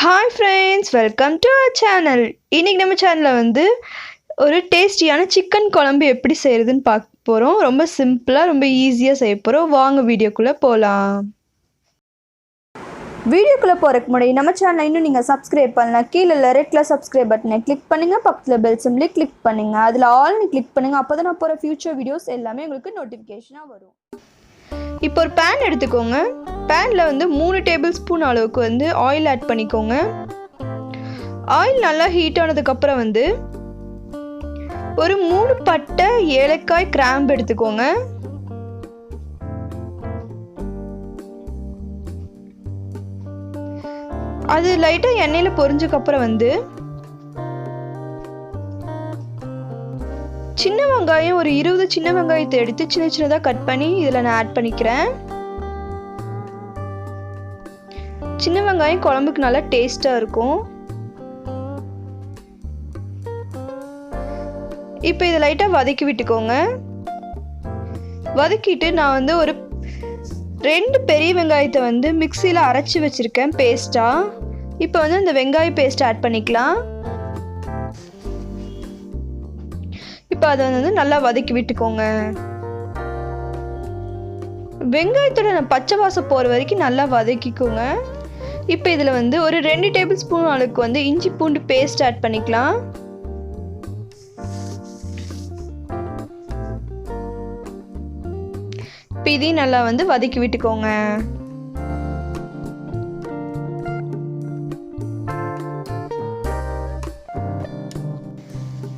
Hi friends, welcome to our channel. இன்னைக்கு நம்ம சேனல்ல வந்து ஒரு டேஸ்டியான சிக்கன் குழம்பு எப்படி செய்யறதுன்னு பார்க்க போறோம். ரொம்ப சிம்பிளா ரொம்ப ஈஸியா செய்ய போறோம். வாங்க வீடியோக்குள்ள போலாம். வீடியோக்குள்ள போறதுக்கு முன்னாடி நம்ம சேனலை இன்னும் நீங்க சப்ஸ்கிரைப் பண்ணல கீழ ரெட் கலர் சப்ஸ்கிரைப் பட்டனை கிளிக் பண்ணுங்க. பக்கத்துல பெல் சிம்பலை கிளிக் பண்ணுங்க. அதுல ஆல் னு கிளிக் பண்ணுங்க. அப்பதான் நான் போற ஃபியூச்சர் வீடியோஸ் எல்லாமே உங்களுக்கு நோட்டிஃபிகேஷனா வரும். இப்போ ஒரு பேன் எடுத்துக்கோங்க. பேனில் வந்து 3 டேபிள் ஸ்பூன் அளவுக்கு வந்து ஆயில் ஆட் பண்ணிக்கோங்க. ஆயில் நல்லா ஹீட் ஆனதுக்கப்புறம் வந்து ஒரு 3 பட்டை, ஏலக்காய், கிராம்பு எடுத்துக்கோங்க. அது லைட்டாக எண்ணெயில் பொரிஞ்சதுக்கப்புறம் வந்து சின்ன வெங்காயம் ஒரு 20 சின்ன வெங்காயத்தை எடுத்து சின்ன சின்னதாக கட் பண்ணி இதில் நான் ஆட் பண்ணிக்கிறேன். சின்ன வெங்காயம் குழம்புக்கு நல்லா டேஸ்டாக இருக்கும். இப்போ இதை லைட்டாக வதக்கி விட்டுக்கோங்க. வதக்கிட்டு நான் வந்து ஒரு 2 பெரிய வெங்காயத்தை வந்து மிக்சியில் அரைச்சி வச்சுருக்கேன் பேஸ்ட்டாக. இப்போ வந்து இந்த வெங்காய பேஸ்ட் ஆட் பண்ணிக்கலாம். இப்போ அதை வந்து நல்லா வதக்கி விட்டுக்கோங்க. வெங்காயத்தோட பச்சை வாசம் போகிற வரைக்கும் நல்லா வதக்கிக்கோங்க. இப்போ இதில் வந்து ஒரு 2 டேபிள் ஸ்பூன் அளவுக்கு வந்து இஞ்சி பூண்டு பேஸ்ட் ஆட் பண்ணிக்கலாம். இப்போ இதையும் நல்லா வந்து வதக்கி விட்டுக்கோங்க.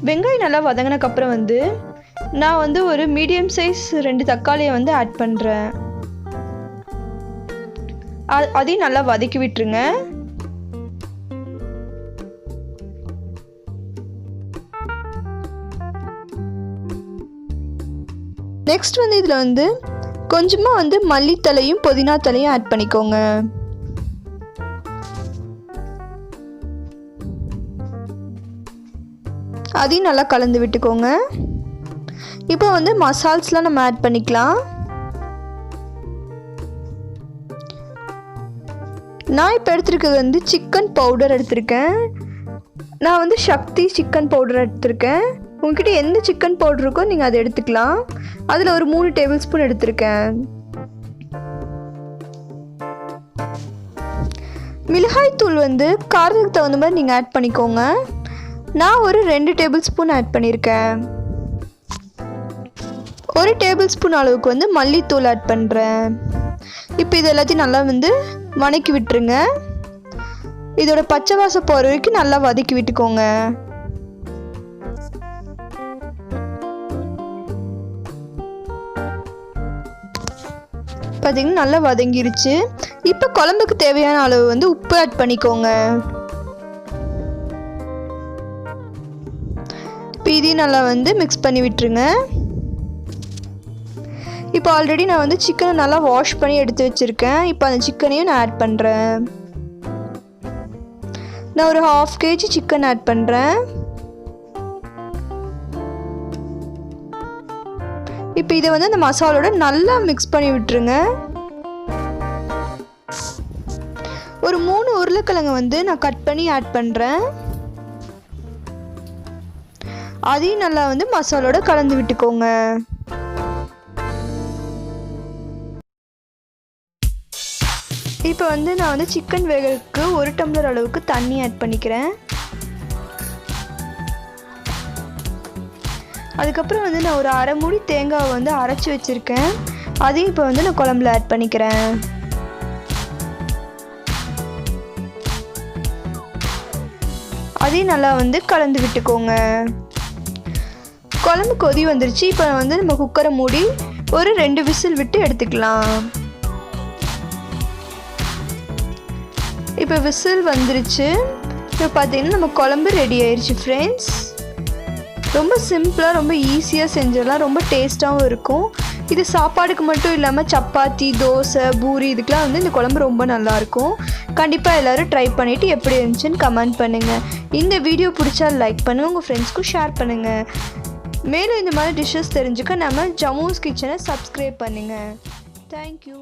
வெங்காயம் நல்லா வதங்கினக்கப்புறம் வந்து நான் வந்து ஒரு மீடியம் சைஸ் 2 தக்காளியை வந்து ஆட் பண்ணுறேன். அதையும் நல்லா வதக்கி விட்டுருங்க. நெக்ஸ்ட் வந்து இதில் வந்து கொஞ்சமாக வந்து மல்லித்தலையும் புதினா தலையும் ஆட் பண்ணிக்கோங்க. அதையும் நல்லா கலந்து விட்டுக்கோங்க. இப்போ வந்து மசால்ஸ்லாம் நம்ம ஆட் பண்ணிக்கலாம். நான் இப்போ எடுத்துருக்கிறது வந்து சிக்கன் பவுடர் எடுத்திருக்கேன். நான் வந்து சக்தி சிக்கன் பவுடர் எடுத்திருக்கேன். உங்ககிட்ட எந்த சிக்கன் பவுடர் இருக்கோ நீங்கள் அதை எடுத்துக்கலாம். அதில் ஒரு 3 டேபிள் ஸ்பூன் எடுத்திருக்கேன். மிளகாய் தூள் வந்து காரத்துக்கு தகுந்த மாதிரி நீங்கள் ஆட் பண்ணிக்கோங்க. நான் ஒரு 2 டேபிள் ஸ்பூன் ஆட் பண்ணியிருக்கேன். 1 டேபிள் ஸ்பூன் அளவுக்கு வந்து மல்லித்தூள் ஆட் பண்ணுறேன். இப்போ இது எல்லாத்தையும் நல்லா வந்து வதக்கி விட்டுருங்க. இதோட பச்சை வாசம் போகிற வரைக்கும் நல்லா வதக்கி விட்டுக்கோங்க. பார்த்தீங்கன்னா நல்லா வதங்கிருச்சு. இப்போ குழம்புக்கு தேவையான அளவு வந்து உப்பு ஆட் பண்ணிக்கோங்க. இதையும் நல்லா வந்து மிக்ஸ் பண்ணி விட்டுருங்க. இப்போ ஆல்ரெடி நான் வந்து சிக்கனை நல்லா வாஷ் பண்ணி எடுத்து வச்சுருக்கேன். இப்போ அந்த சிக்கனையும் நான் ஆட் பண்ணுறேன். நான் ஒரு 1/2 kg சிக்கன் ஆட் பண்ணுறேன். இப்போ இதை வந்து அந்த மசாலோட நல்லா மிக்ஸ் பண்ணி விட்டுருங்க. ஒரு 3 உருளைக்கிழங்கு வந்து நான் கட் பண்ணி ஆட் பண்ணுறேன். அதையும் நல்லா வந்து மசாலோட கலந்து விட்டுக்கோங்க. இப்போ வந்து நான் வந்து சிக்கன் வேகிறதுக்கு 1 டம்ளர் அளவுக்கு தண்ணி ஆட் பண்ணிக்கிறேன். அதுக்கப்புறம் வந்து நான் ஒரு 1/2 மூடி தேங்காவை வந்து அரைச்சி வச்சுருக்கேன். அதையும் இப்போ வந்து நான் குழம்புல ஆட் பண்ணிக்கிறேன். அதையும் நல்லா வந்து கலந்து விட்டுக்கோங்க. குழம்பு கொதி வந்துருச்சு. இப்போ வந்து நம்ம குக்கரை மூடி ஒரு 2 விசில் விட்டு எடுத்துக்கலாம். இப்போ விசில் வந்துருச்சு. இப்போ பார்த்தீங்கன்னா நம்ம குழம்பு ரெடி ஆயிடுச்சு ஃப்ரெண்ட்ஸ். ரொம்ப சிம்பிளாக ரொம்ப ஈஸியாக செஞ்சிடலாம். ரொம்ப டேஸ்ட்டாகவும் இருக்கும். இது சாப்பாடுக்கு மட்டும் இல்லாமல் சப்பாத்தி, தோசை, பூரி இதுக்கெலாம் வந்து இந்த குழம்பு ரொம்ப நல்லாயிருக்கும். கண்டிப்பாக எல்லோரும் ட்ரை பண்ணிவிட்டு எப்படி இருந்துச்சுன்னு கமெண்ட் பண்ணுங்கள். இந்த வீடியோ பிடிச்சா லைக் பண்ணுங்கள். உங்கள் ஃப்ரெண்ட்ஸ்க்கும் ஷேர் பண்ணுங்கள். மேலும் இந்த மாதிரி டிஷ்ஷஸ் தெரிஞ்சுக்க நம்ம ஜமூஸ் கிச்சனை சப்ஸ்கிரைப் பண்ணுங்கள். தேங்க்யூ.